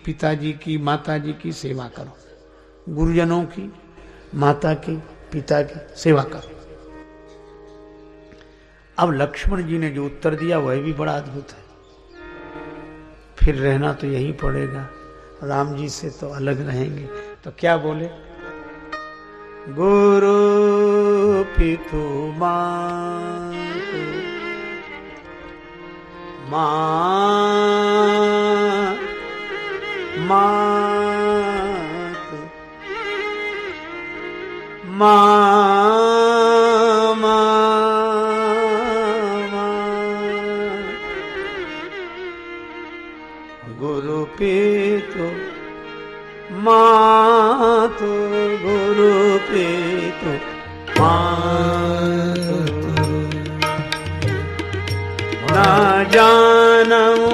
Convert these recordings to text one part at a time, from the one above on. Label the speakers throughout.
Speaker 1: पिताजी की, माताजी की सेवा करो, गुरुजनों की, माता की, पिता की सेवा करो। अब लक्ष्मण जी ने जो उत्तर दिया वह भी बड़ा अद्भुत है। फिर रहना तो यहीं पड़ेगा, राम जी से तो अलग रहेंगे। तो क्या बोले? गुरु पितु मातु मातु गुरु पितु मातु गुरु पितु मातु न जानऊ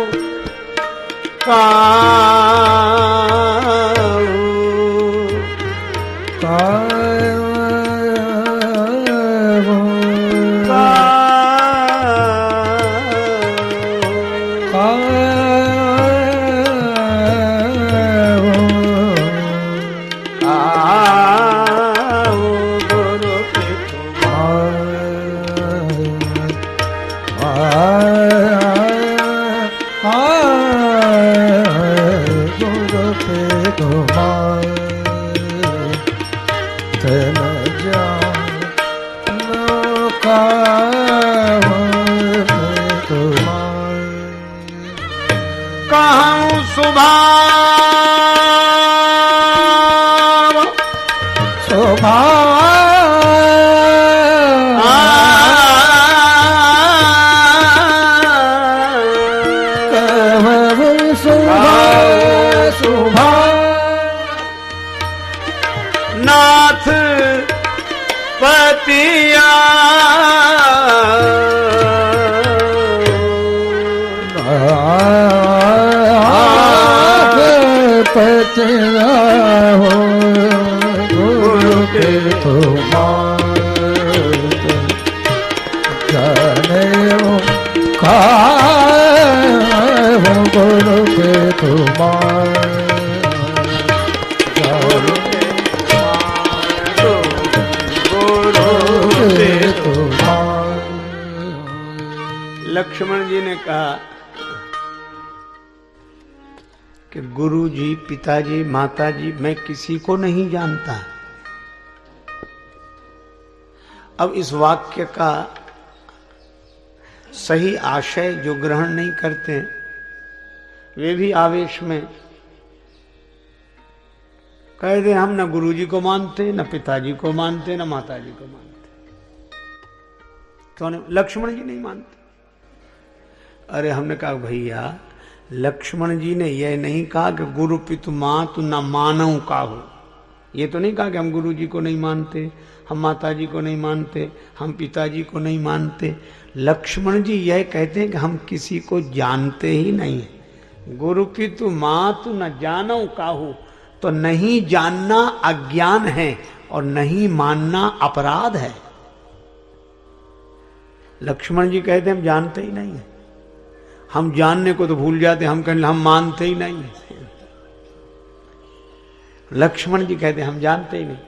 Speaker 1: नाथ पतिया पतिया हो गुरु के जाने हो गुरु के लक्ष्मण जी ने कहा कि गुरु जी, पिताजी, माताजी, मैं किसी को नहीं जानता। अब इस वाक्य का सही आशय जो ग्रहण नहीं करते वे भी आवेश में कह दे हम न गुरु जी को मानते, न पिताजी को मानते, न माताजी को मानते। कौन? लक्ष्मण जी नहीं मानते। अरे हमने कहा भैया, लक्ष्मण जी ने यह नहीं कहा कि गुरु पितु मातु न मानव का हो। ये तो नहीं कहा कि हम गुरु जी को नहीं मानते, हम माताजी को नहीं मानते, हम पिताजी को नहीं मानते। लक्ष्मण जी यह कहते हैं कि हम किसी को जानते ही नहीं है। गुरु पितु मातु न जानव काहू, तो नहीं जानना अज्ञान है और नहीं मानना अपराध है। लक्ष्मण जी कहते हैं हम जानते ही नहीं है। हम जानने को तो भूल जाते, हम कहते हम मानते ही नहीं है। लक्ष्मण जी कहते हम जानते ही नहीं।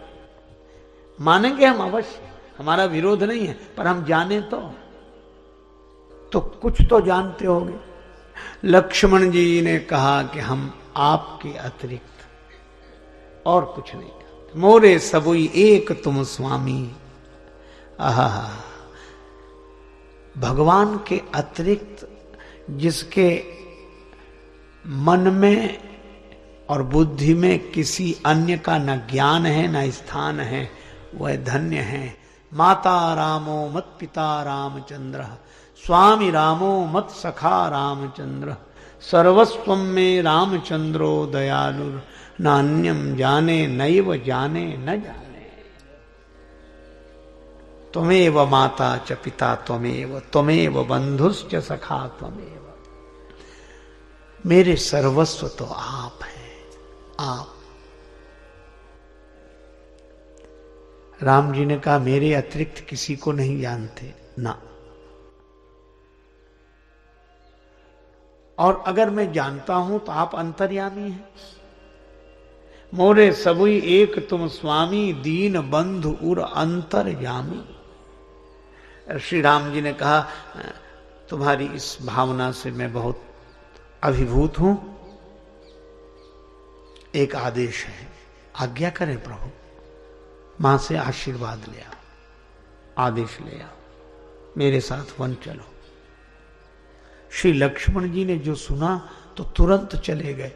Speaker 1: मानेंगे हम अवश्य, हमारा विरोध नहीं है, पर हम जाने तो कुछ तो जानते होंगे। लक्ष्मण जी ने कहा कि हम आपके अतिरिक्त और कुछ नहीं जानते। मोरे सबुई एक तुम स्वामी। आहा, भगवान के अतिरिक्त जिसके मन में और बुद्धि में किसी अन्य का न ज्ञान है न स्थान है, वह धन्य है। माता रामो मत पिता रामचंद्र, स्वामी रामो मत सखा रामचंद्र, सर्वस्वम में रामचंद्रो दयालुर, नान्यम जाने नैव जाने न जाने। त्वमेव माता च पिता त्वमेव, त्वमेव बंधुश्च सखा त्वमेव। मेरे सर्वस्व तो आप हैं, आप। राम जी ने कहा मेरे अतिरिक्त किसी को नहीं जानते ना। और अगर मैं जानता हूं तो आप अंतर्यामी हैं। मोरे सबुई एक तुम स्वामी, दीन बंधु उर अंतर्यामी। श्री राम जी ने कहा तुम्हारी इस भावना से मैं बहुत अभिभूत हूं। एक आदेश है, आज्ञा करें प्रभु, मां से आशीर्वाद ले आओ, आदेश ले आओ, मेरे साथ वन चलो। श्री लक्ष्मण जी ने जो सुना तो तुरंत चले गए,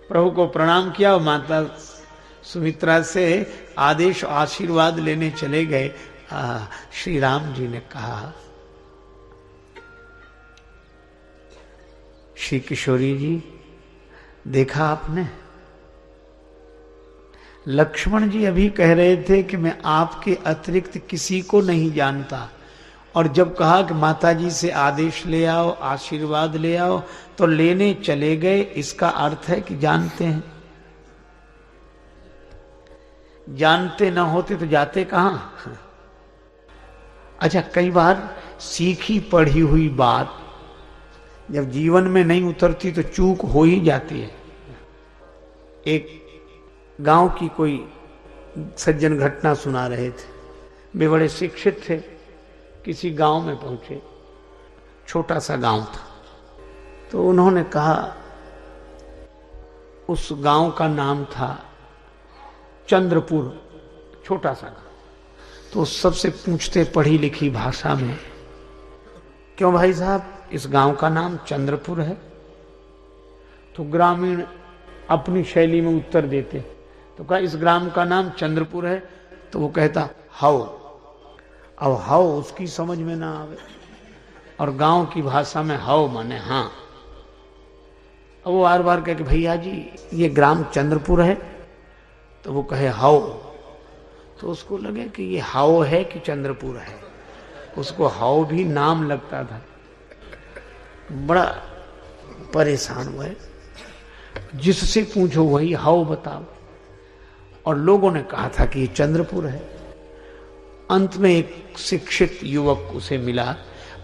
Speaker 1: प्रभु को प्रणाम किया और माता सुमित्रा से आदेश आशीर्वाद लेने चले गए। श्री राम जी ने कहा, श्री किशोरी जी देखा आपने, लक्ष्मण जी अभी कह रहे थे कि मैं आपके अतिरिक्त किसी को नहीं जानता, और जब कहा कि माता जी से आदेश ले आओ, आशीर्वाद ले आओ, तो लेने चले गए। इसका अर्थ है कि जानते हैं। जानते ना होते तो जाते कहां। अच्छा, कई बार सीखी पढ़ी हुई बात जब जीवन में नहीं उतरती तो चूक हो ही जाती है। एक गांव की कोई सज्जन घटना सुना रहे थे। वे बड़े शिक्षित थे, किसी गांव में पहुंचे, छोटा सा गांव था। तो उन्होंने कहा, उस गांव का नाम था चंद्रपुर, छोटा सा गांव। तो सबसे पूछते पढ़ी लिखी भाषा में, क्यों भाई साहब इस गांव का नाम चंद्रपुर है? तो ग्रामीण अपनी शैली में उत्तर देते। तो कहा इस ग्राम का नाम चंद्रपुर है। तो वो कहता हाउ। अब हाउ उसकी समझ में ना आवे, और गांव की भाषा में हाउ माने हाँ। अब वो बार बार कहे कि भैया जी ये ग्राम चंद्रपुर है। तो वो कहे हाउ। तो उसको लगे कि ये हाउ है कि चंद्रपुर है। उसको हाउ भी नाम लगता था। बड़ा परेशान हुआ, जिससे पूछो वही हाउ बताओ। और लोगों ने कहा था कि ये चंद्रपुर है। अंत में एक शिक्षित युवक उसे मिला,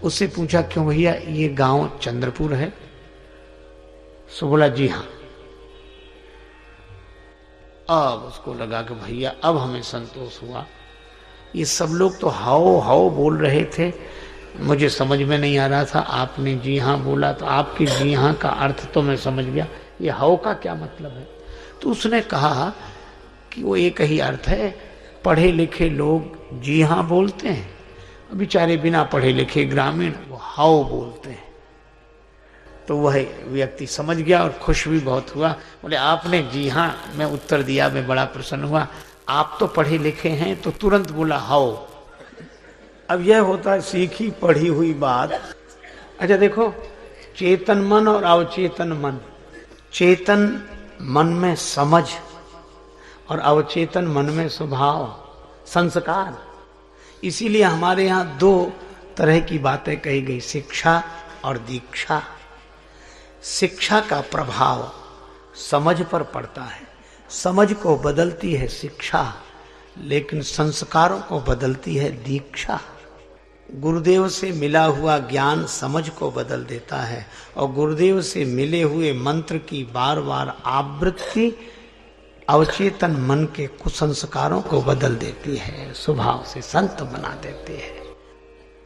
Speaker 1: उससे पूछा क्यों भैया ये गांव चंद्रपुर है? सो बोला जी हां। अब उसको लगा कि भैया अब हमें संतोष हुआ। ये सब लोग तो हाओ हाओ बोल रहे थे, मुझे समझ में नहीं आ रहा था। आपने जी हां बोला तो आपकी जी हां का अर्थ तो मैं समझ गया, ये हाओ का क्या मतलब है? तो उसने कहा कि वो एक ही अर्थ है, पढ़े लिखे लोग जी हां बोलते हैं, बेचारे बिना पढ़े लिखे ग्रामीण वो हाओ बोलते हैं। तो वह व्यक्ति समझ गया और खुश भी बहुत हुआ। बोले आपने जी हां मैं उत्तर दिया, मैं बड़ा प्रसन्न हुआ। आप तो पढ़े लिखे हैं, तो तुरंत बोला हाओ। अब यह होता है सीखी पढ़ी हुई बात। अच्छा देखो, चेतन मन और अवचेतन मन। चेतन मन में समझ और अवचेतन मन में स्वभाव, संस्कार। इसीलिए हमारे यहाँ दो तरह की बातें कही गई, शिक्षा और दीक्षा। शिक्षा का प्रभाव समझ पर पड़ता है, समझ को बदलती है शिक्षा, लेकिन संस्कारों को बदलती है दीक्षा। गुरुदेव से मिला हुआ ज्ञान समझ को बदल देता है, और गुरुदेव से मिले हुए मंत्र की बार बार आवृत्ति अवचेतन मन के कुसंस्कारों को बदल देती है, स्वभाव से संत बना देती है।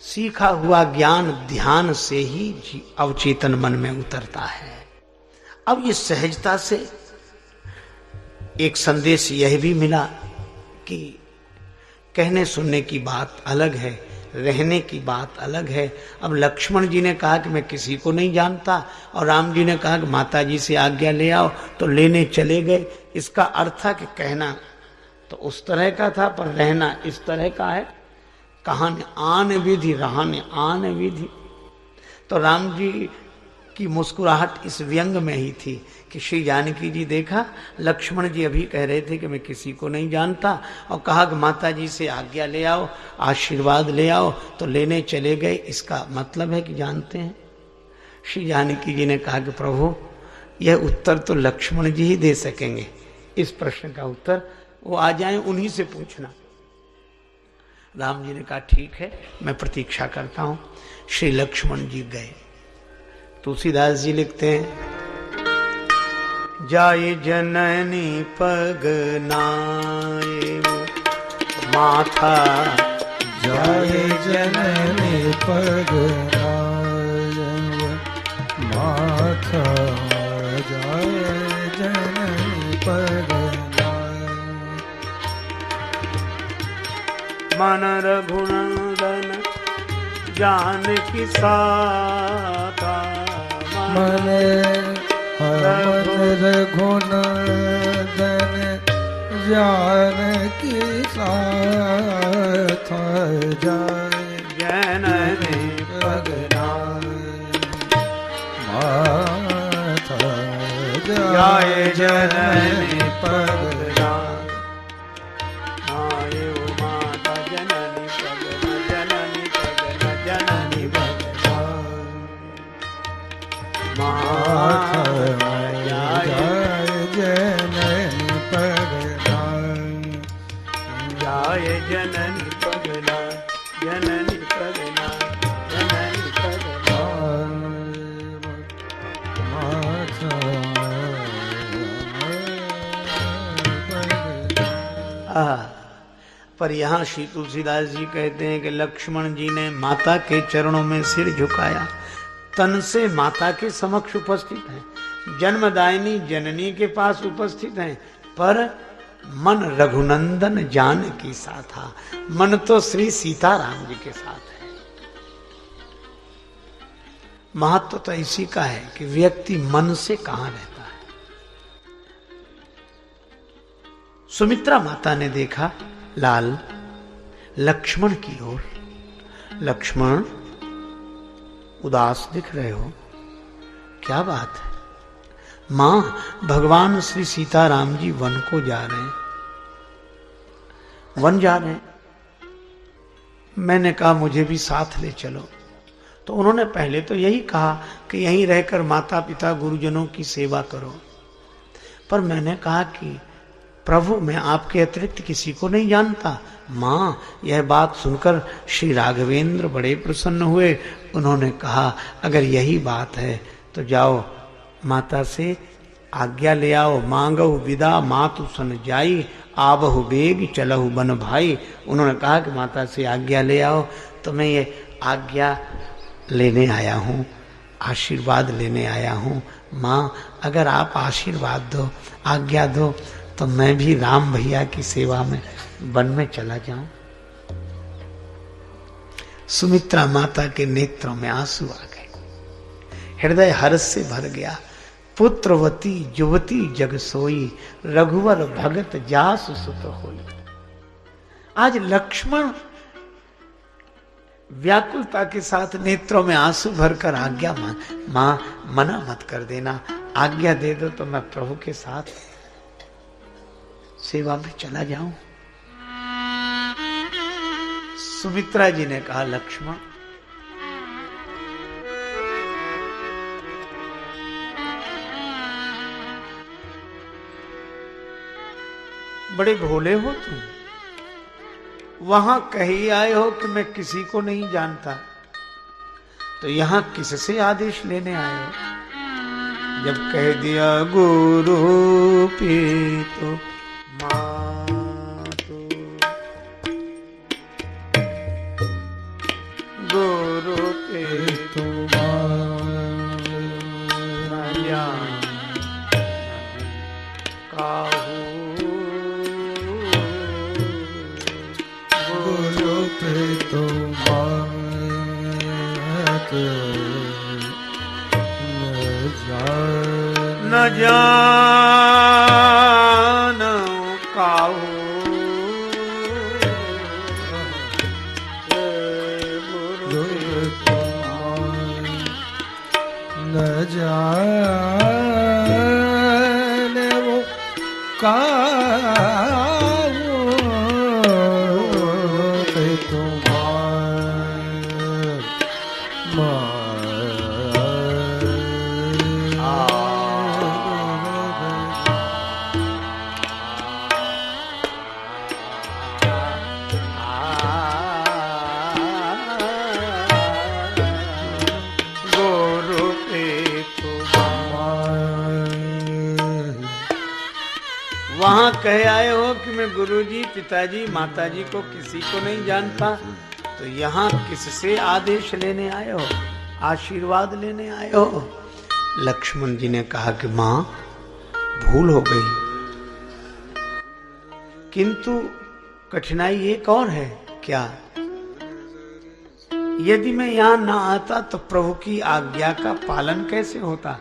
Speaker 1: सीखा हुआ ज्ञान ध्यान से ही अवचेतन मन में उतरता है। अब ये सहजता से एक संदेश यह भी मिला कि कहने सुनने की बात अलग है, रहने की बात अलग है। अब लक्ष्मण जी ने कहा कि मैं किसी को नहीं जानता, और राम जी ने कहा कि माता जी से आज्ञा ले आओ, तो लेने चले गए। इसका अर्थ था कि कहना तो उस तरह का था, पर रहना इस तरह का है। कहानी आन विधि रहने आन विधि। तो राम जी की मुस्कुराहट इस व्यंग में ही थी कि श्री जानकी जी देखा, लक्ष्मण जी अभी कह रहे थे कि मैं किसी को नहीं जानता, और कहा कि माता जी से आज्ञा ले आओ, आशीर्वाद ले आओ, तो लेने चले गए। इसका मतलब है कि जानते हैं। श्री जानकी जी ने कहा कि प्रभु यह उत्तर तो लक्ष्मण जी ही दे सकेंगे, इस प्रश्न का उत्तर वो आ जाएं, उन्हीं से पूछना। राम जी ने कहा ठीक है, मैं प्रतीक्षा करता हूं। श्री लक्ष्मण जी गए। तुलसीदास जी लिखते हैं, जाय जननी पग नाये माथा,
Speaker 2: जाय जननी पग नाये माथा, जाय जननी पग नाये।
Speaker 1: मन रघुनंदन जानकी साथा,
Speaker 2: मन रघुनंदन जानकी साथ, जाय
Speaker 1: जननी पग
Speaker 2: माथा,
Speaker 1: जाय जननी पग नाये माता, जननी पग जननी पग जननी पग माता,
Speaker 2: जाय जननी पग
Speaker 1: जाय जननी पगला, जननी पगला, जननी पगला। पर यहाँ श्री तुलसीदास जी कहते हैं कि लक्ष्मण जी ने माता के चरणों में सिर झुकाया, तन से माता के समक्ष उपस्थित हैं, जन्मदायिनी जननी के पास उपस्थित हैं, पर मन रघुनंदन जानकी साथ था। मन तो श्री सीताराम जी के साथ है। महत्व तो इसी का है कि व्यक्ति मन से कहां रहता है। सुमित्रा माता ने देखा लाल लक्ष्मण की ओर, लक्ष्मण उदास दिख रहे हो, क्या बात है? मां, भगवान श्री सीताराम जी वन को जा रहे हैं, वन जा रहे हैं। मैंने कहा मुझे भी साथ ले चलो, तो उन्होंने पहले तो यही कहा कि यहीं रहकर माता पिता गुरुजनों की सेवा करो, पर मैंने कहा कि प्रभु मैं आपके अतिरिक्त किसी को नहीं जानता। मां, यह बात सुनकर श्री राघवेंद्र बड़े प्रसन्न हुए। उन्होंने कहा अगर यही बात है तो जाओ माता से आज्ञा ले आओ, मांगहु विदा मातु सन जाई, आबहु बेग चलहु बन भाई। उन्होंने कहा कि माता से आज्ञा ले आओ, तो मैं ये आज्ञा लेने आया हूँ, आशीर्वाद लेने आया हूँ। माँ, अगर आप आशीर्वाद दो, आज्ञा दो, तो मैं भी राम भैया की सेवा में वन में चला जाऊं। सुमित्रा माता के नेत्रों में आंसू आ गए, हृदय हर्ष से भर गया। पुत्रवती युवती जग सोई, रघुवर भगत जास सुत होई। आज लक्ष्मण व्याकुलता के साथ नेत्रों में आंसू भरकर आज्ञा मां मना मत कर देना, आज्ञा दे दो तो मैं प्रभु के साथ सेवा में चला जाऊं। सुमित्रा जी ने कहा लक्ष्मण, बड़े भोले हो तुम, वहां कही आए हो कि मैं किसी को नहीं जानता, तो यहां किससे आदेश लेने आए हो? जब कह दिया गुरु पीतो मातु, गुरु पीतो काहू,
Speaker 2: गुरु पीतो
Speaker 1: न जान काहू,
Speaker 2: न जाने वो काहू पे
Speaker 1: गुरु पे वहां कहे आए हो कि मैं गुरुजी, पिताजी, माताजी को किसी को नहीं जानता, तो यहाँ किससे आदेश लेने आए हो, आशीर्वाद लेने आए हो? लक्ष्मण जी ने कहा कि मां, भूल हो गई, किंतु कठिनाई एक और है। क्या? यदि मैं यहां ना आता तो प्रभु की आज्ञा का पालन कैसे होता?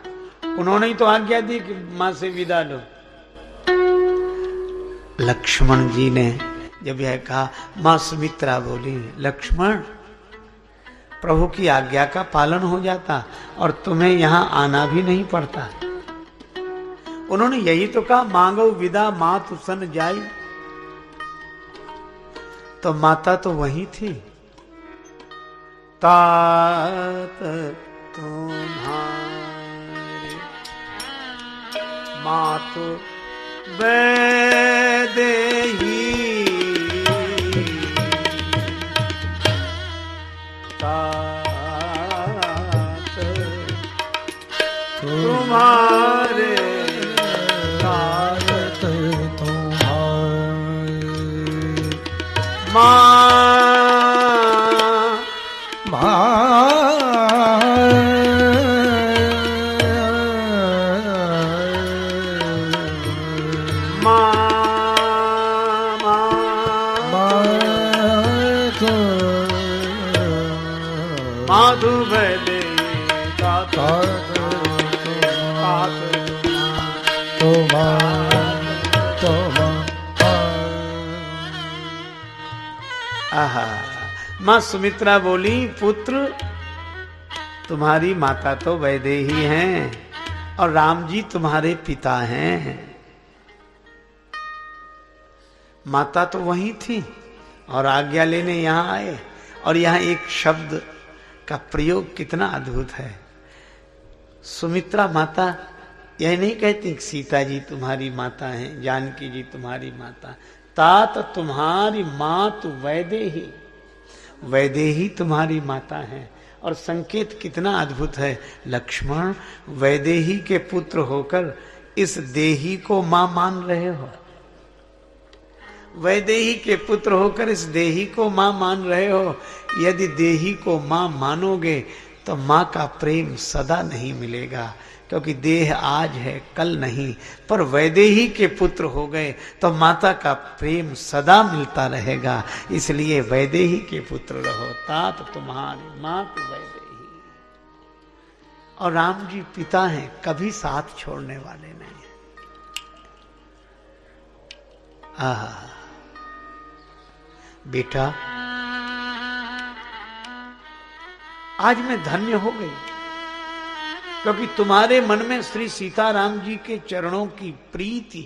Speaker 1: उन्होंने ही तो आज्ञा दी कि मां से विदा लो। लक्ष्मण जी ने जब यह कहा, मां सुमित्रा बोली, लक्ष्मण, प्रभु की आज्ञा का पालन हो जाता और तुम्हें यहां आना भी नहीं पड़ता। उन्होंने यही तो कहा, मांगो विदा मात सन जाई। तो माता तो वही थी। तात तुम्हारी मातु वैदेही, तात तुम्हारे, तात तुम्हारे माँ माधु भले आहा। मां सुमित्रा बोली, पुत्र, तुम्हारी माता तो वैदेही हैं और राम जी तुम्हारे पिता हैं। माता तो वही थी और आज्ञा लेने यहां आए। और यहां एक शब्द का प्रयोग कितना अद्भुत है। सुमित्रा माता यह नहीं कहती सीता जी तुम्हारी माता हैं, जानकी जी तुम्हारी माता। तात तुम्हारी मात वैदेही, वैदेही तुम्हारी माता है। और संकेत कितना अद्भुत है। लक्ष्मण, वैदेही के पुत्र होकर इस देही को मां मान रहे हो। वैदेही के पुत्र होकर इस देही को मां मान रहे हो। यदि देही को मां मानोगे तो मां का प्रेम सदा नहीं मिलेगा, क्योंकि देह आज है कल नहीं। पर वैदेही के पुत्र हो गए तो माता का प्रेम सदा मिलता रहेगा। इसलिए वैदेही के पुत्र रहो। तात तुम्हारी मात वैदेही। और राम जी पिता हैं, कभी साथ छोड़ने वाले नहीं। आहा बेटा, आज मैं धन्य हो गई, क्योंकि तुम्हारे मन में श्री सीताराम जी के चरणों की प्रीति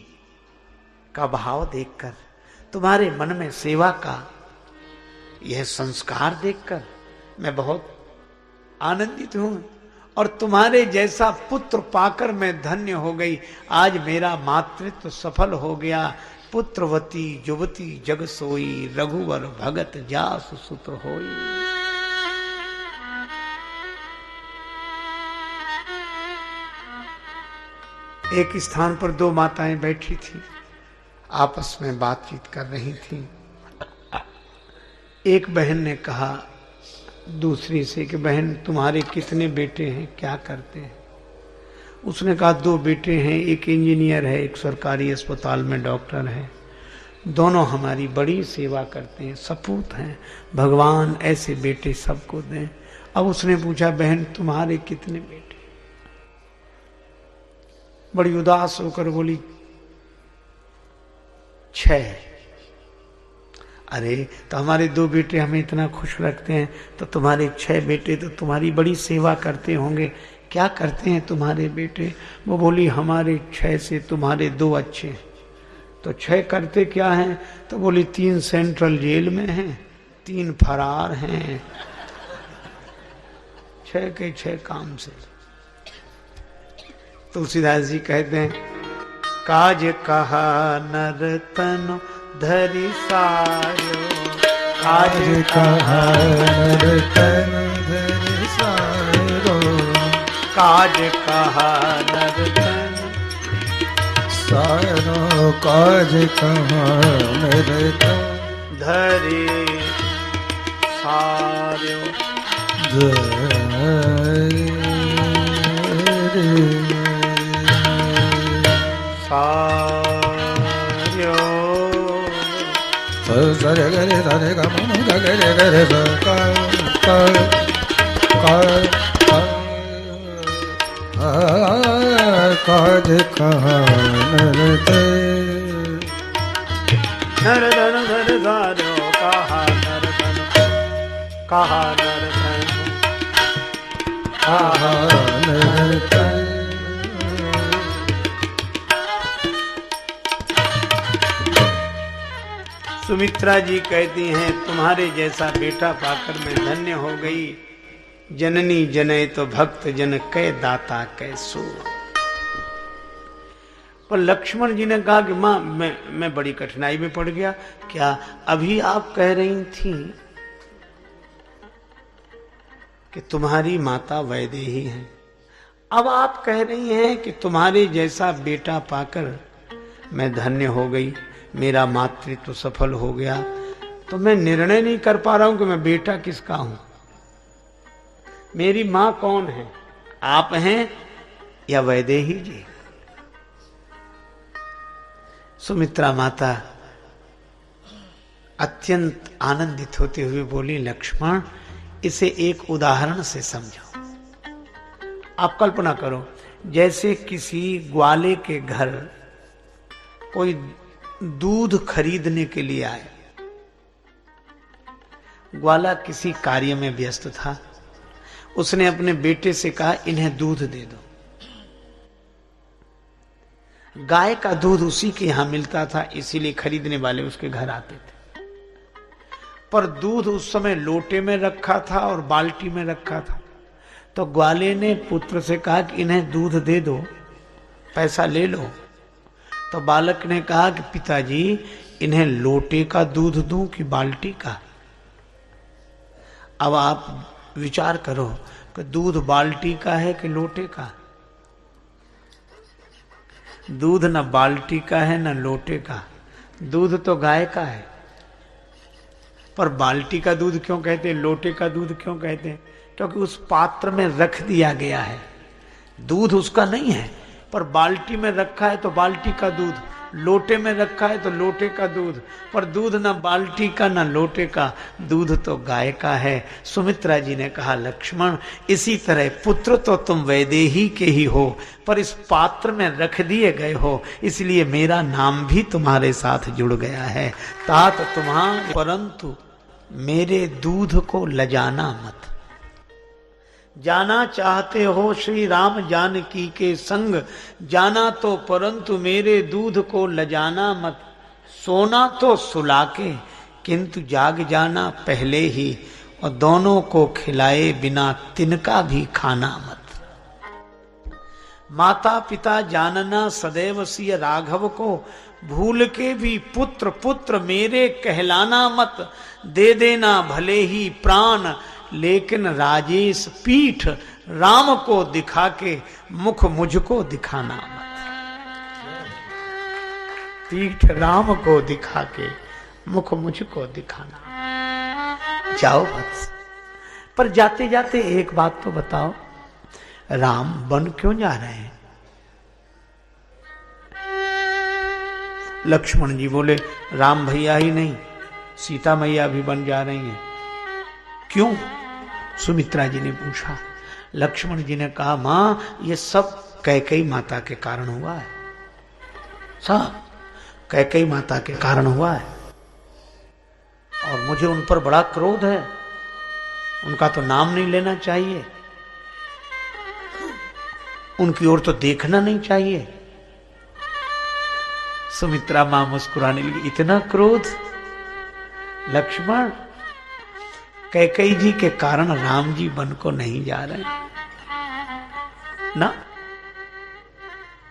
Speaker 1: का भाव देखकर, तुम्हारे मन में सेवा का यह संस्कार देखकर मैं बहुत आनंदित हूं। और तुम्हारे जैसा पुत्र पाकर मैं धन्य हो गई। आज मेरा मातृत्व सफल हो गया। पुत्रवती युवती जग सोई, रघुवर भगत जासु सुत होई। एक स्थान पर दो माताएं बैठी थी, आपस में बातचीत कर रही थी। एक बहन ने कहा दूसरी से कि बहन, तुम्हारे कितने बेटे हैं, क्या करते हैं? उसने कहा 2 बेटे हैं, एक इंजीनियर है, एक सरकारी अस्पताल में डॉक्टर है। दोनों हमारी बड़ी सेवा करते हैं, सपूत हैं। भगवान ऐसे बेटे सबको दें। अब उसने पूछा, बहन तुम्हारे कितने बेटे? बड़ी उदास होकर बोली 6। अरे तो हमारे 2 बेटे हमें इतना खुश रखते हैं, तो तुम्हारे 6 बेटे तो तुम्हारी बड़ी सेवा करते होंगे। क्या करते हैं तुम्हारे बेटे? वो बोली, हमारे 6 से तुम्हारे 2 अच्छे हैं। तो 6 करते क्या हैं? तो बोली 3 सेंट्रल जेल में हैं, 3 फरार हैं। 6 के 6 काम से। तुलसीदास जी कहते हैं, काज कहा नर तनु धरि सारो,
Speaker 2: काज कहा नर तनु धरि सारो,
Speaker 1: काज कहा नर तनु
Speaker 2: सारो काज कहाँ नरतन
Speaker 1: धरे सार्यो सार्यो
Speaker 2: सरे गरे धरे ग म गरे रे ग काज कहाँ नरतन
Speaker 1: नर धन धर धार्यो कहा नर धन कहा नर धन कहा नर धन। सुमित्रा जी कहती हैं तुम्हारे जैसा बेटा पाकर मैं धन्य हो गई। जननी जने तो भक्त जन कै दाता कै सो। पर लक्ष्मण जी ने कहा कि मां मैं बड़ी कठिनाई में पड़ गया। क्या अभी आप कह रही थी कि तुम्हारी माता वैदेही है, अब आप कह रही हैं कि तुम्हारे जैसा बेटा पाकर मैं धन्य हो गई, मेरा मातृत्व सफल हो गया। तो मैं निर्णय नहीं कर पा रहा हूं कि मैं बेटा किसका हूं। मेरी मां कौन है, आप हैं या वैदेही जी। सुमित्रा माता अत्यंत आनंदित होते हुए बोली, लक्ष्मण इसे एक उदाहरण से समझो। आप कल्पना करो जैसे किसी ग्वाले के घर कोई दूध खरीदने के लिए आए। ग्वाला किसी कार्य में व्यस्त था। उसने अपने बेटे से कहा इन्हें दूध दे दो। गाय का दूध उसी के यहां मिलता था, इसीलिए खरीदने वाले उसके घर आते थे। पर दूध उस समय लोटे में रखा था और बाल्टी में रखा था। तो ग्वाले ने पुत्र से कहा कि इन्हें दूध दे दो, पैसा ले लो। तो बालक ने कहा कि पिताजी इन्हें लोटे का दूध दूं कि बाल्टी का। अब आप विचार करो कि दूध बाल्टी का है कि लोटे का। दूध न बाल्टी का है न लोटे का, दूध तो गाय का है। पर बाल्टी का दूध क्यों कहते हैं, लोटे का दूध क्यों कहते हैं? क्योंकि उस पात्र में रख दिया गया है। दूध उसका नहीं है, पर बाल्टी में रखा है तो बाल्टी का दूध, लोटे में रखा है तो लोटे का दूध। पर दूध ना बाल्टी का ना लोटे का, दूध तो गाय का है। सुमित्रा जी ने कहा लक्ष्मण इसी तरह पुत्र तो तुम वैदेही के ही हो, पर इस पात्र में रख दिए गए हो, इसलिए मेरा नाम भी तुम्हारे साथ जुड़ गया है। तात तुम्हारे, परंतु मेरे दूध को लजाना मत। जाना चाहते हो श्री राम जानकी के संग, जाना तो परंतु मेरे दूध को लजाना मत। सोना तो सुला के, किंतु जाग जाना पहले ही, और दोनों को खिलाए बिना तिनका भी खाना मत। माता पिता जानना सदैव सिय राघव को, भूल के भी पुत्र पुत्र मेरे कहलाना मत। दे देना भले ही प्राण, लेकिन राजेश पीठ राम को दिखा के मुख मुझको दिखाना मत। पीठ राम को दिखा के मुख मुझको दिखाना। जाओ बस। पर जाते जाते एक बात तो बताओ, राम वन क्यों जा रहे हैं? लक्ष्मण जी बोले राम भैया ही नहीं, सीता मैया भी बन जा रही हैं। क्यों? सुमित्रा जी ने पूछा। लक्ष्मण जी ने कहा मां ये सब कैकेयी माता के कारण हुआ है, सब कैकेयी माता के कारण हुआ है। और मुझे उन पर बड़ा क्रोध है, उनका तो नाम नहीं लेना चाहिए, उनकी ओर तो देखना नहीं चाहिए। सुमित्रा मां मुस्कुराने लगी, इतना क्रोध? लक्ष्मण कैकेयी जी के कारण राम जी वन को नहीं जा रहे ना।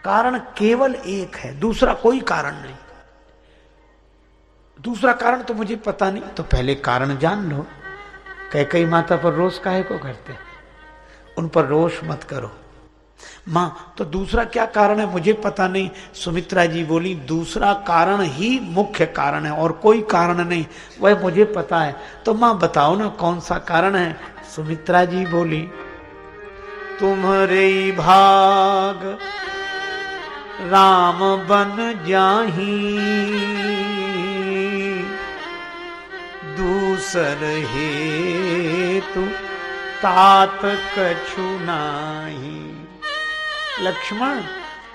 Speaker 1: कारण केवल एक है, दूसरा कोई कारण नहीं। दूसरा कारण तो मुझे पता नहीं, तो पहले कारण जान लो। कैकेयी माता पर रोष काहे को करते? उन पर रोष मत करो। माँ तो दूसरा क्या कारण है मुझे पता नहीं। सुमित्रा जी बोली दूसरा कारण ही मुख्य कारण है और कोई कारण नहीं, वह मुझे पता है। तो माँ बताओ ना कौन सा कारण है। सुमित्रा जी बोली तुम्हारे भाग राम बन जाही, दूसर हेतु तात कछु नाही। लक्ष्मण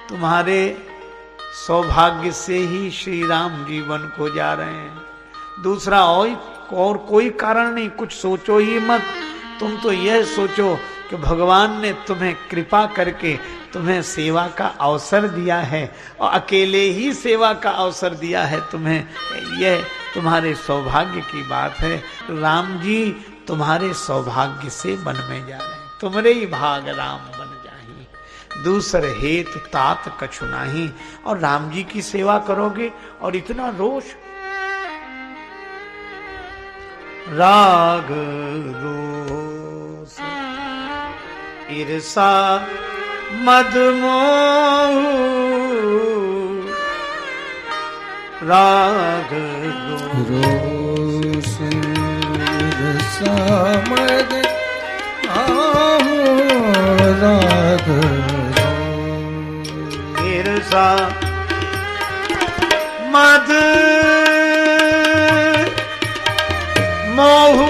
Speaker 1: तुम्हारे सौभाग्य से ही श्री राम जी वन को जा रहे हैं, दूसरा और कोई कारण नहीं। कुछ सोचो ही मत, तुम तो यह सोचो कि भगवान ने तुम्हें कृपा करके तुम्हें सेवा का अवसर दिया है और अकेले ही सेवा का अवसर दिया है तुम्हें, यह तुम्हारे सौभाग्य की बात है। राम जी तुम्हारे सौभाग्य से वन में जा रहे हैं, तुम्हारे ही भाग राम बन जाही, दूसर हेतु तात कछु नाही। और राम जी की सेवा करोगे और इतना रोष, राग रोष ईर्षा मद मोह, राग
Speaker 2: रोष ईर्षा मद मोह, राग
Speaker 1: ईर्षा मद मोह,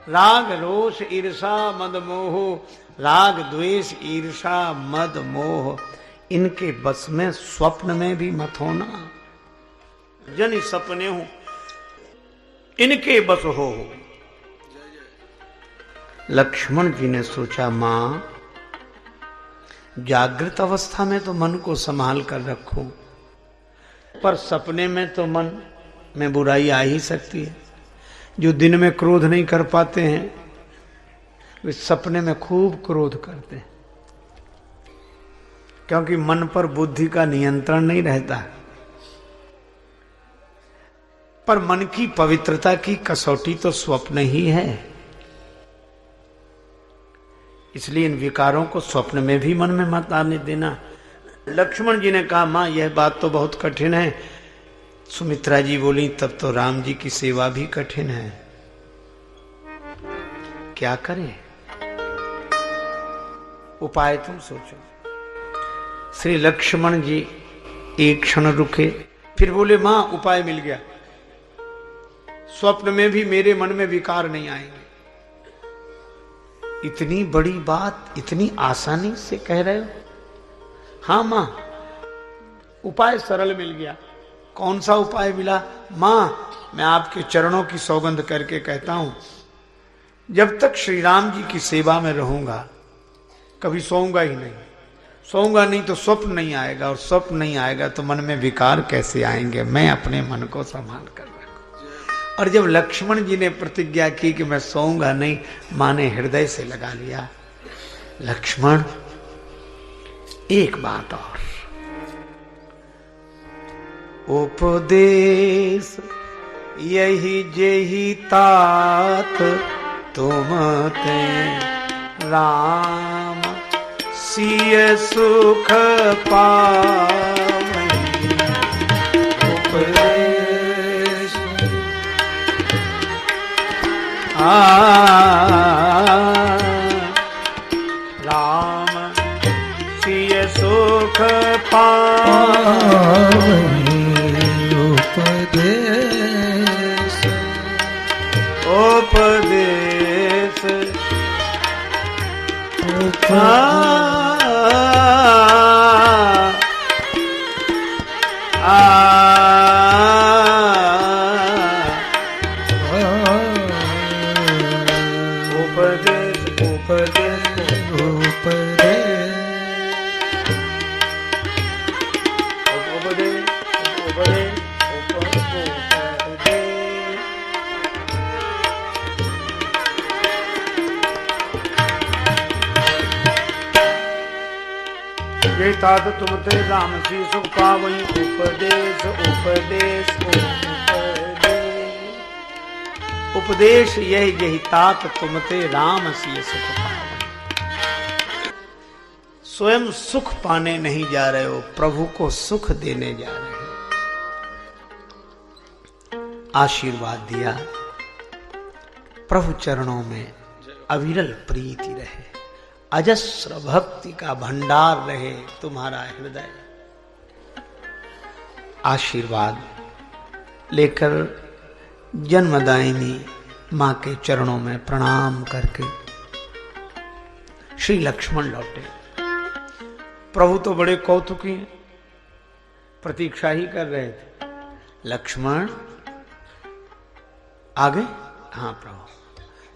Speaker 1: राग रोष ईर्षा मद मोह, राग द्वेष ईर्षा मद मोह, इनके बस में स्वप्न में भी मत होना। जन सपने हो इनके बस हो। लक्ष्मण जी ने सोचा मां जागृत अवस्था में तो मन को संभाल कर रखो, पर सपने में तो मन में बुराई आ ही सकती है। जो दिन में क्रोध नहीं कर पाते हैं वे सपने में खूब क्रोध करते हैं, क्योंकि मन पर बुद्धि का नियंत्रण नहीं रहता। पर मन की पवित्रता की कसौटी तो स्वप्न ही है, इसलिए इन विकारों को स्वप्न में भी मन में मत आने देना। लक्ष्मण जी ने कहा मां यह बात तो बहुत कठिन है। सुमित्रा जी बोली तब तो राम जी की सेवा भी कठिन है, क्या करें, उपाय तुम सोचो। श्री लक्ष्मण जी एक क्षण रुके, फिर बोले मां उपाय मिल गया, स्वप्न में भी मेरे मन में विकार नहीं आएंगे। इतनी बड़ी बात इतनी आसानी से कह रहे हो? हाँ मां उपाय सरल मिल गया। कौन सा उपाय मिला? मां मैं आपके चरणों की सौगंध करके कहता हूं, जब तक श्री राम जी की सेवा में रहूंगा कभी सोऊंगा ही नहीं। सोऊंगा नहीं तो स्वप्न नहीं आएगा, और स्वप्न नहीं आएगा तो मन में विकार कैसे आएंगे। मैं अपने मन को संभाल कर रखूं। और जब लक्ष्मण जी ने प्रतिज्ञा की कि मैं सोऊंगा नहीं, मां ने हृदय से लगा लिया, लक्ष्मण एक बात और, उपदेश यही जेहि तात तुम ते राम सिय सुख पावै। उपदेश राम सिय सुख पावई
Speaker 2: उपदेश
Speaker 1: उपदेश तात तुम ते राम सी सुख पावई उपदेश उपदेश उपदेश यही यही तात तुम ते राम सी सुख पावई। स्वयं सुख पाने नहीं जा रहे हो, प्रभु को सुख देने जा रहे हो। आशीर्वाद दिया, प्रभु चरणों में अविरल प्रीति रहे, अजस्र भक्ति का भंडार रहे तुम्हारा हृदय। आशीर्वाद लेकर जन्मदायिनी मां के चरणों में प्रणाम करके श्री लक्ष्मण लौटे। प्रभु तो बड़े कौतुकी हैं, प्रतीक्षा ही कर रहे थे। लक्ष्मण आ गए? हाँ प्रभु।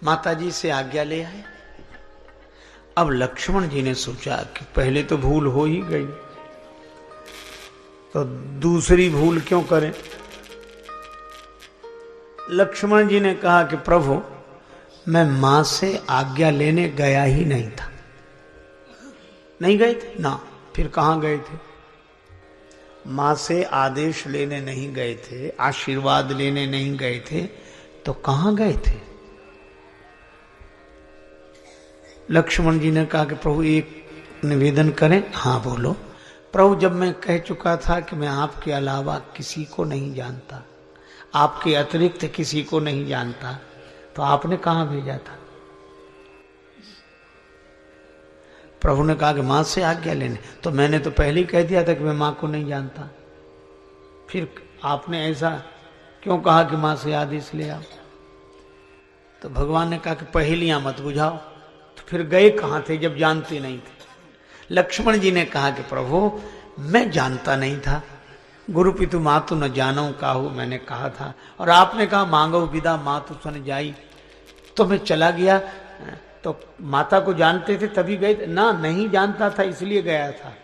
Speaker 1: माताजी से आज्ञा ले आए। अब लक्ष्मण जी ने सोचा कि पहले तो भूल हो ही गई, तो दूसरी भूल क्यों करें। लक्ष्मण जी ने कहा कि प्रभु मैं मां से आज्ञा लेने गया ही नहीं था। नहीं गए थे ना, फिर कहां गए थे? मां से आदेश लेने नहीं गए थे, आशीर्वाद लेने नहीं गए थे, तो कहां गए थे? लक्ष्मण जी ने कहा कि प्रभु एक निवेदन करें। हाँ बोलो। प्रभु जब मैं कह चुका था कि मैं आपके अलावा किसी को नहीं जानता, आपके अतिरिक्त किसी को नहीं जानता, तो आपने कहां भेजा था? प्रभु ने कहा कि मां से आज्ञा लेने। तो मैंने तो पहले ही कह दिया था कि मैं मां को नहीं जानता, फिर आपने ऐसा क्यों कहा कि मां से आदेश ले आओ? तो भगवान ने कहा कि पहेलियां मत बुझाओ। तो फिर गए कहां थे जब जानते नहीं थे? लक्ष्मण जी ने कहा कि प्रभु मैं जानता नहीं था, गुरु पितु मातु न जानऊ काहू मैंने कहा था, और आपने कहा मांगो विदा मातु सन जाई, तो मैं चला गया। तो माता को जानते थे तभी गए थे ना? नहीं जानता था इसलिए गया था।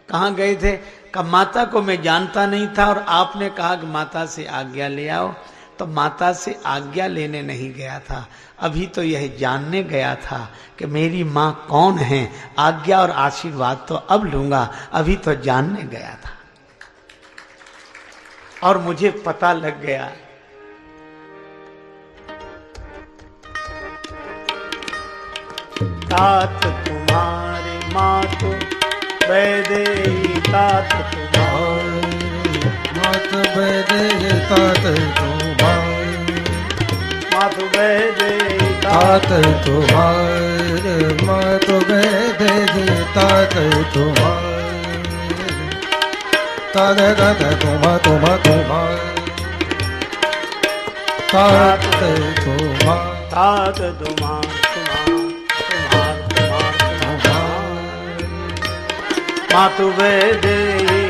Speaker 1: कहाँ गए थे? कहा माता को मैं जानता नहीं था और आपने कहा कि माता से आज्ञा ले आओ, तो माता से आज्ञा लेने नहीं गया था, अभी तो यह जानने गया था कि मेरी माँ कौन है। आज्ञा और आशीर्वाद तो अब लूंगा, अभी तो जानने गया था। और मुझे पता लग गया तात तुम्हारे मातु वैदेही, तात तुम्हारे
Speaker 2: मातु वैदेही, तात तुम्हारे
Speaker 1: मातु वैदेही,
Speaker 2: तात तुम्हारे मातु वैदेही, तात तुम्हारे तात तुम्हारे तात तुम्हारे
Speaker 1: मातु वैदेही,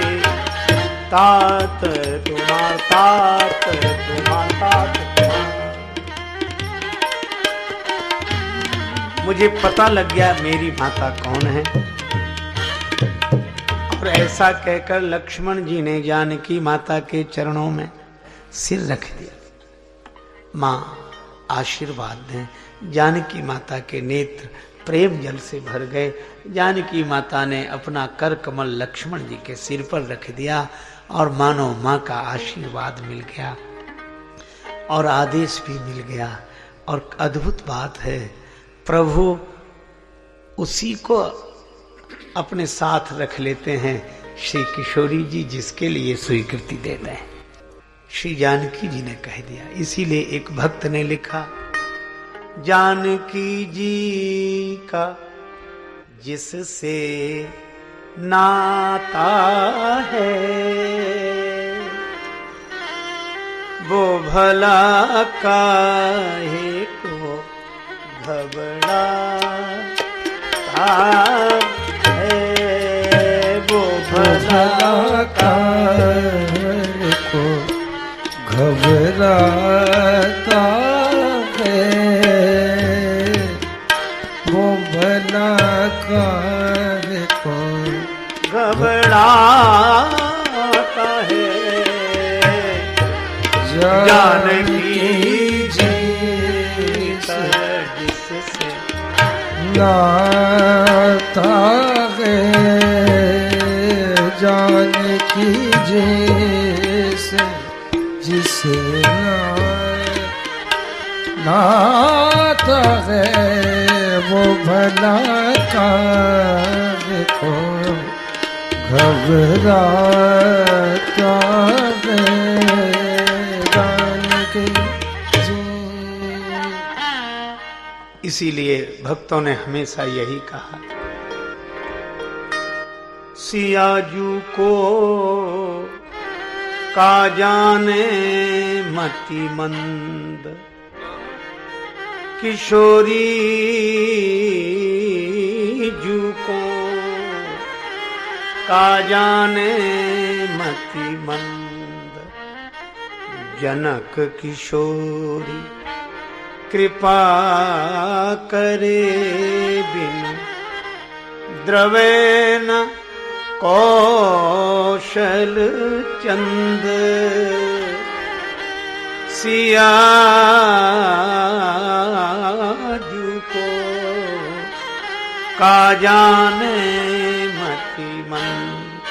Speaker 1: तात तुम्हार, तात तुम्हार, तात तुम्हार। मुझे पता लग गया मेरी माता कौन है। और ऐसा कहकर लक्ष्मण जी ने जानकी माता के चरणों में सिर रख दिया। मां आशीर्वाद दें। जानकी माता के नेत्र प्रेम जल से भर गए। जानकी माता ने अपना कर कमल लक्ष्मण जी के सिर पर रख दिया और मानो मां का आशीर्वाद मिल गया और आदेश भी मिल गया। और अद्भुत बात है, प्रभु उसी को अपने साथ रख लेते हैं श्री किशोरी जी, जिसके लिए स्वीकृति देते हैं। श्री जानकी जी ने कह दिया। इसीलिए एक भक्त ने लिखा, जानकी जी का जिससे नाता है वो भला काहे को घबराता है, वो भला
Speaker 2: काहे को घबराता है, वो भला काहे को
Speaker 1: घबराता है। जानकी जी जिससे
Speaker 2: नाता है, जानकी जी जिसे नाता है, वो भला काहे को घबराता है, जानकी जी।
Speaker 1: इसीलिए भक्तों ने हमेशा यही कहा, सियाजू को का जाने मति मंद, किशोरी जू को का जाने मति मंद, जनक किशोरी कृपा करे बिन द्रवेन कौशल चंद, सियाजू को का जाने मति मंद,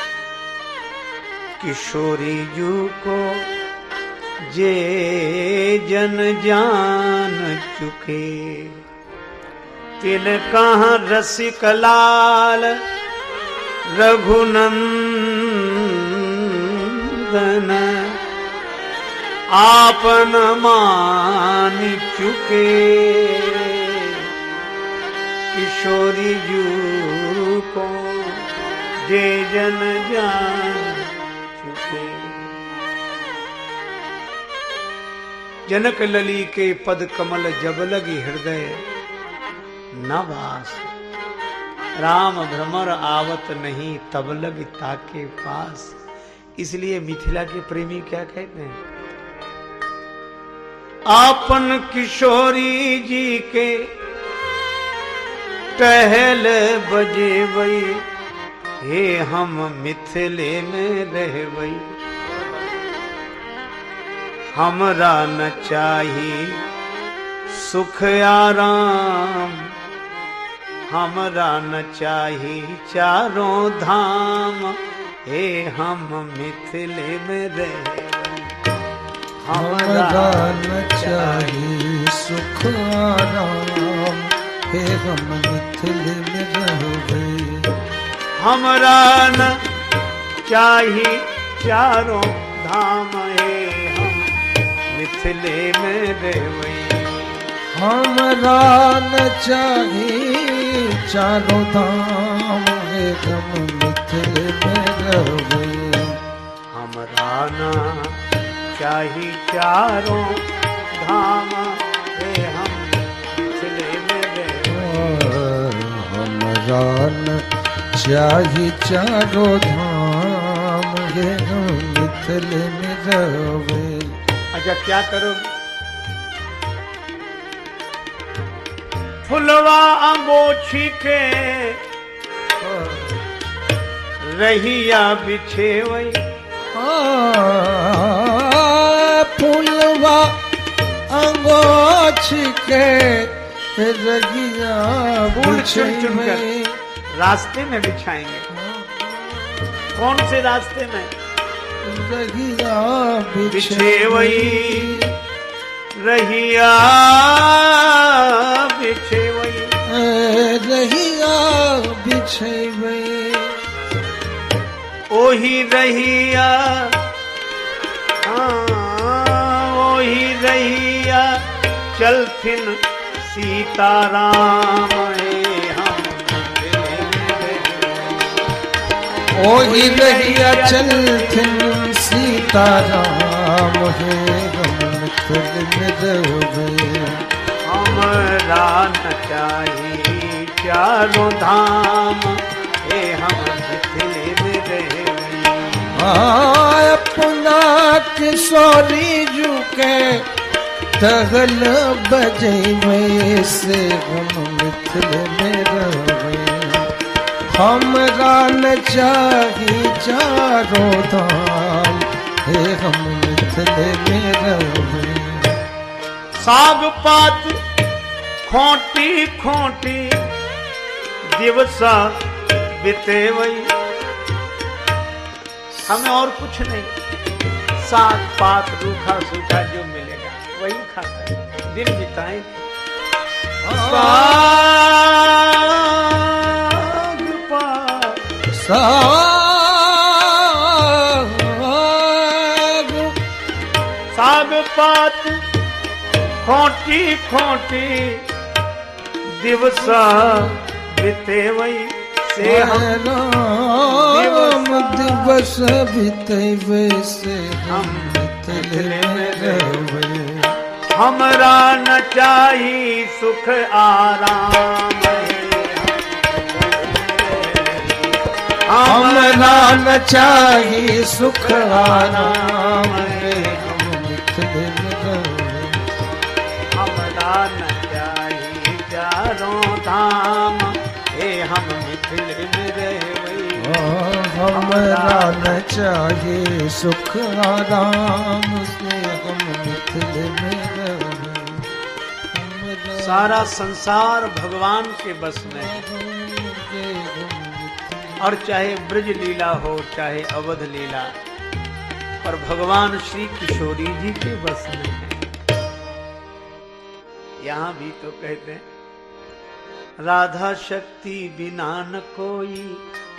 Speaker 1: किशोरी जू को जे जन जान चुके, तिन कहाँ रसिक लाल रघुनंदन, आपन मान चुके, किशोरी जू को जे जन जान चुके। जनक लली के पद कमल जब लगी हृदय न वास, राम भ्रमर आवत नहीं तब लग ताके पास। इसलिए मिथिला के प्रेमी क्या कहते हैं, आपन किशोरी जी के टहल बजे वही, हे हम मिथिले में रह वही, हमरा न चाही सुख आराम, हमरा न चाही चारों धाम, हे हम मिथिले में रह,
Speaker 2: हमरा न चाही सुख आराम, हे हम मिथिले में रहबे,
Speaker 1: हमरा न चाही चारों धाम, हे हम मिथिले में रहबे,
Speaker 2: हमरा न चाही चारों धाम, हे हम मिथिले में रहबे,
Speaker 1: हमरा न चाही चारों धाम, हे हम मिथिले में रहबे,
Speaker 2: हमरा न चाही चारों धाम, हे हम मिथिले में रहबे।
Speaker 1: अच्छा क्या करोगे, फुलवा अंगोछी के रहिया बिछेवई,
Speaker 2: फुलवा अंगोछी के रहिया
Speaker 1: फूल चुन चुन कर रास्ते में बिछाएंगे। कौन से रास्ते में,
Speaker 2: रहिया
Speaker 1: बिछेवई, रहिया बिछेवई,
Speaker 2: रहिया बिछेवई,
Speaker 1: ओही रहिया, ओही रहिया चलथिन सीताराम हम
Speaker 2: ओही रहिया चलथिन सीताराम हे हम मिथिल में रहे
Speaker 1: हमरा न चाही चारों धाम हे हम मिथिल में रहे
Speaker 2: अपना किशोरी जू के तगल बजेवे से हम मिथिल में रहे हमरा न चाही चारों धाम हे हम मिथिल में रहे
Speaker 1: साग पात खोटी खोटी दिवसा बितेवई हमें और कुछ नहीं, साग पात रूखा सूखा जो मिलेगा वही खाता है, दिन बिताएं। साग पात साग पात खोटी खोटी दिवसा बितेवई से हम
Speaker 2: दिवस बितेवे से हम मिथिल में रहे
Speaker 1: हमरा न चाही सुख आराम
Speaker 2: हमरा न चाही सुख आराम हम मिथिल में रहे
Speaker 1: हमरा न चाही चारों धाम हे हम मिथिल में रहवई
Speaker 2: हमरा न चाहे सुख आराम से हम मिथिल में रहे
Speaker 1: सारा संसार भगवान के बस में है, और चाहे ब्रज लीला हो चाहे अवध लीला, पर भगवान श्री किशोरी जी के बस में है। यहाँ भी तो कहते हैं राधा शक्ति बिना न कोई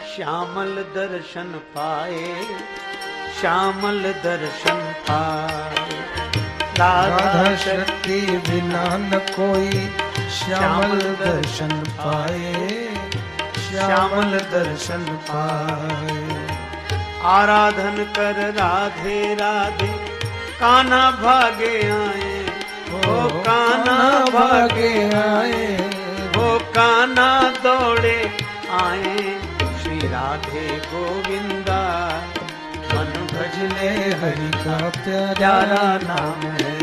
Speaker 1: श्यामल दर्शन पाए, श्यामल दर्शन पाए।
Speaker 2: राधा शक्ति बिना न कोई श्यामल दर्शन पाए, श्यामल दर्शन पाए।
Speaker 1: आराधन कर राधे राधे कान्हा भागे आए, ओ कान्हा भागे आए, ओ कान्हा दौड़े आए। श्री राधे गोविंदा मन भजले हरि का प्यारा नाम है।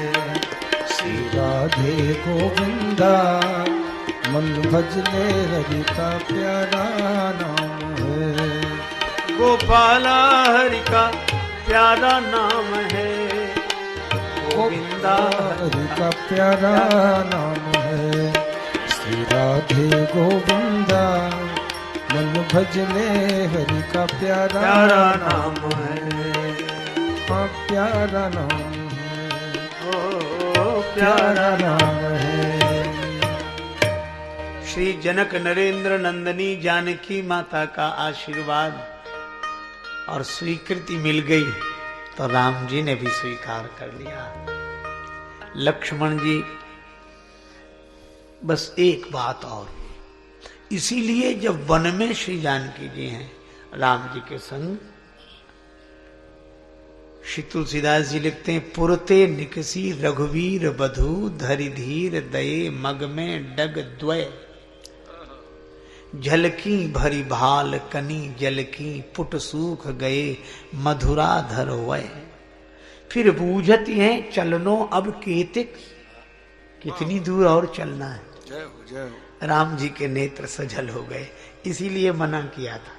Speaker 2: श्री राधे गोविंदा मन भजले हरि का प्यारा नाम है।
Speaker 1: गोपाला हरि का प्यारा नाम है, गोविंदा
Speaker 2: हरि का प्यारा नाम है। श्री राधे गोविंदा मन भजले हरि का प्यारा
Speaker 1: नाम है,
Speaker 2: हाँ प्यारा नाम है,
Speaker 1: ओ प्यारा
Speaker 2: नाम है।
Speaker 1: श्री जनक नरेंद्र नंदनी जानकी माता का आशीर्वाद और स्वीकृति मिल गई तो राम जी ने भी स्वीकार कर लिया। लक्ष्मण जी बस एक बात और, इसीलिए जब वन में श्री जानकी जी हैं राम जी के संग, श्री तुलसीदास जी लिखते हैं पुरते निकसी रघुवीर बधु धरि धीर दये मग में डग द्वय। झलकी भरी भाल कनी जलकी पुट सूख गए मधुरा धर वय। फिर बूझती हैं चलनो अब केतिक, कितनी दूर और चलना है। राम जी के नेत्र सजल हो गए, इसीलिए मना किया था।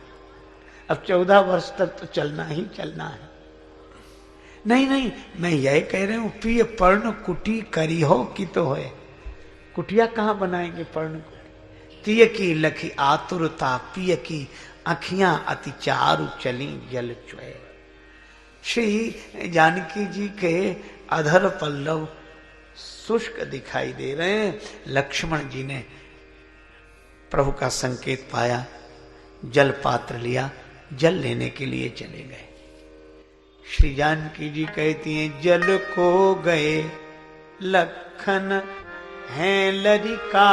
Speaker 1: अब 14 वर्ष तक तो चलना ही चलना है। नहीं नहीं, मैं यह कह रही हूं पिय पर्ण कुटी करी हो कि तो है। कुटिया कहाँ बनाएंगे पर्ण कुटी? तिय की लखी आतुरता पिय की अखियां अति चारु चली जल चुए। श्री जानकी जी के अधर पल्लव शुष्क दिखाई दे रहे हैं। लक्ष्मण जी ने प्रभु का संकेत पाया, जल पात्र लिया, जल लेने के लिए चले गए। श्री जानकी जी कहती हैं जल को गए लखन हैं लरिका।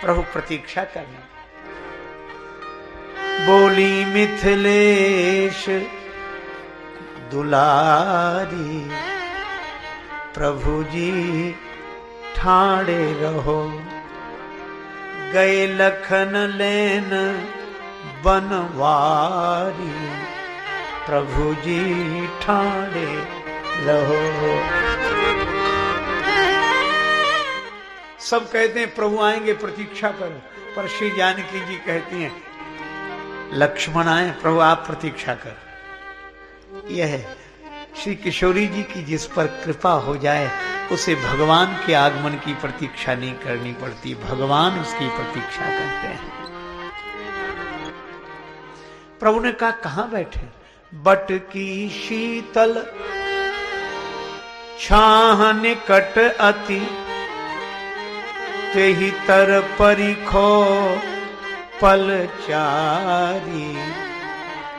Speaker 1: प्रभु प्रतीक्षा करना। बोली मिथिलेश दुलारी, प्रभु जी ठाड़े रहो। गए लखन लेन बनवारी, प्रभु जी ठाड़े रहो। सब कहते हैं प्रभु आएंगे प्रतीक्षा करो, पर श्री जानकी जी कहती हैं लक्ष्मण आए, प्रभु आप प्रतीक्षा कर। यह है श्री किशोरी जी की जिस पर कृपा हो जाए उसे भगवान के आगमन की प्रतीक्षा नहीं करनी पड़ती, भगवान उसकी प्रतीक्षा करते हैं। प्रभु ने कहा कहां बैठे? बट की शीतल छाह निकट अति, तेहि तर परिखो पलचारी,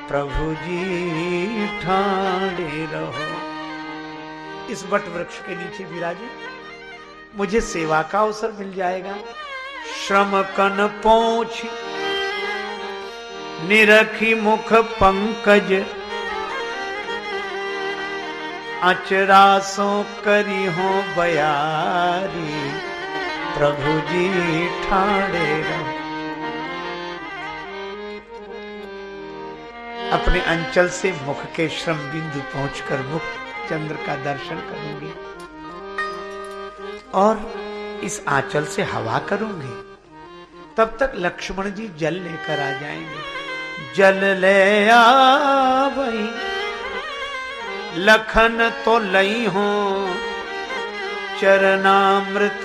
Speaker 1: प्रभु जी ठाड़े रहो। इस वट वृक्ष के नीचे विराजे, मुझे सेवा का अवसर मिल जाएगा। श्रम कन पोंछ निरखी मुख पंकज, अचरासों करी हो बयारी, प्रभु जी ठाड़े रहो। अपने अंचल से मुख के श्रम बिंदु पहुंचकर मुख चंद्र का दर्शन करूंगी और इस आंचल से हवा करूंगी। तब तक लक्ष्मण जी जल लेकर आ जाएंगे। जल ले आवई लखन तो लई हो, चरणामृत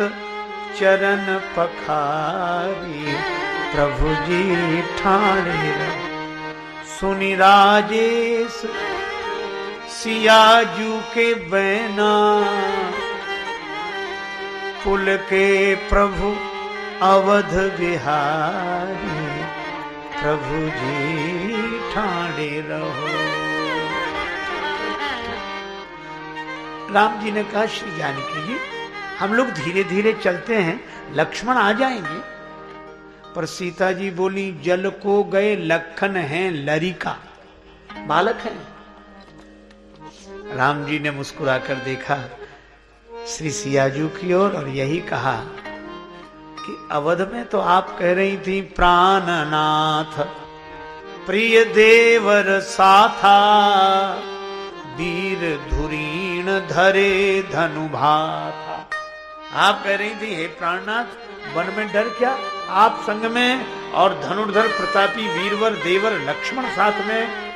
Speaker 1: चरण पखारी, प्रभु जी ठाड़े रहो। सुनि राजेश सियाजू के बैना, पुल के प्रभु अवध बिहारी, प्रभु जी ठाड़े रहो। राम जी ने कहा श्री जानकी जी हम लोग धीरे धीरे चलते हैं, लक्ष्मण आ जाएंगे। पर सीता जी बोली जल को गए लखन हैं लरिका, बालक हैं। राम जी ने मुस्कुराकर देखा श्री सियाजू की ओर और यही कहा कि अवध में तो आप कह रही थी प्राणनाथ प्रिय देवर साथा, वीर धुरीण धरे धनुभाथा। आप कह रही थी हे प्राणनाथ वन में डर क्या, आप संग में और धनुर्धर प्रतापी वीरवर देवर लक्ष्मण साथ में।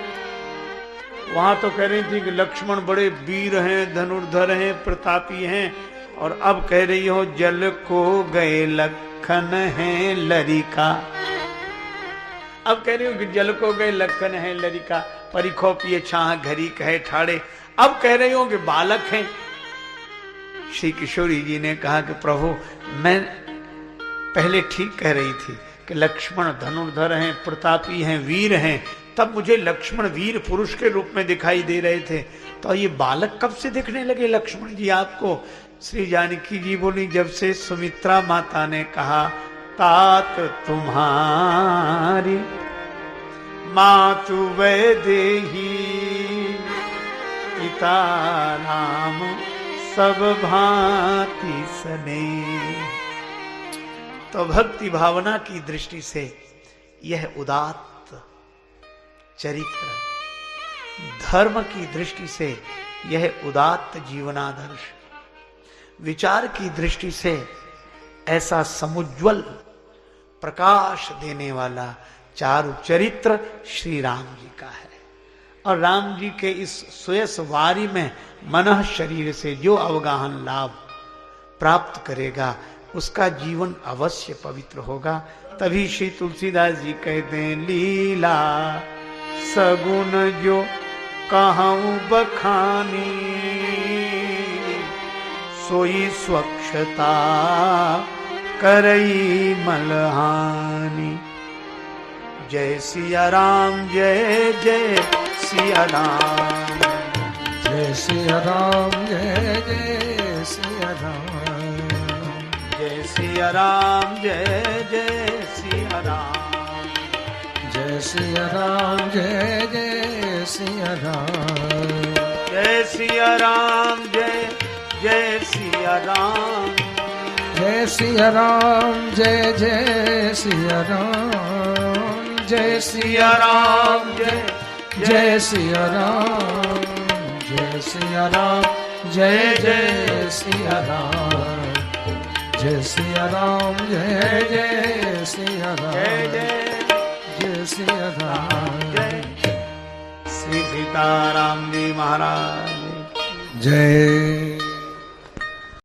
Speaker 1: वहां तो कह रही थी कि लक्ष्मण बड़े वीर हैं, धनुर्धर हैं, प्रतापी हैं, और अब कह रही हो जल को गए लखन हैं लरिका। अब कह रही हो कि जल को गए लखन हैं लरिका, परिखो पिए छाह घरी कहे ठाड़े। अब कह रही हो कि बालक हैं। श्री किशोरी जी ने कहा कि प्रभु मैं पहले ठीक कह रही थी कि लक्ष्मण धनुर्धर हैं, प्रतापी हैं, वीर हैं, तब मुझे लक्ष्मण वीर पुरुष के रूप में दिखाई दे रहे थे, तो ये बालक कब से दिखने लगे लक्ष्मण जी आपको? श्री जानकी जी बोली जब से सुमित्रा माता ने कहा तात तुम्हारी मातु वैदेही, पिता राम सब भांति सने। तो भक्ति भावना की दृष्टि से यह उदात्त चरित्र, धर्म की दृष्टि से यह उदात्त जीवनादर्श, विचार की दृष्टि से ऐसा समुज्वल प्रकाश देने वाला चारु चरित्र श्री राम जी का है। और राम जी के इस सुयस वारी में मनः शरीर से जो अवगाहन लाभ प्राप्त करेगा उसका जीवन अवश्य पवित्र होगा। तभी श्री तुलसीदास जी कहते हैं लीला सगुन जो कहूं बखानी, सोई स्वच्छता करई मलहानी। जय सिया राम जय जय सिया राम,
Speaker 2: जय सिया राम जय जय सिया राम।
Speaker 1: सिया राम जय जय सिया राम।
Speaker 2: जय सिया राम जय जय सिया राम।
Speaker 1: जय सिया राम जय जय सिया राम।
Speaker 2: जय सिया राम जय जय सिया राम। जय सिया राम जय जय सिया राम। जय सिया राम जय जय सिया राम। जय सिया राम जय जय सिया राम। जय सिया राम
Speaker 1: जय श्री सीताराम जी महाराज
Speaker 2: जय।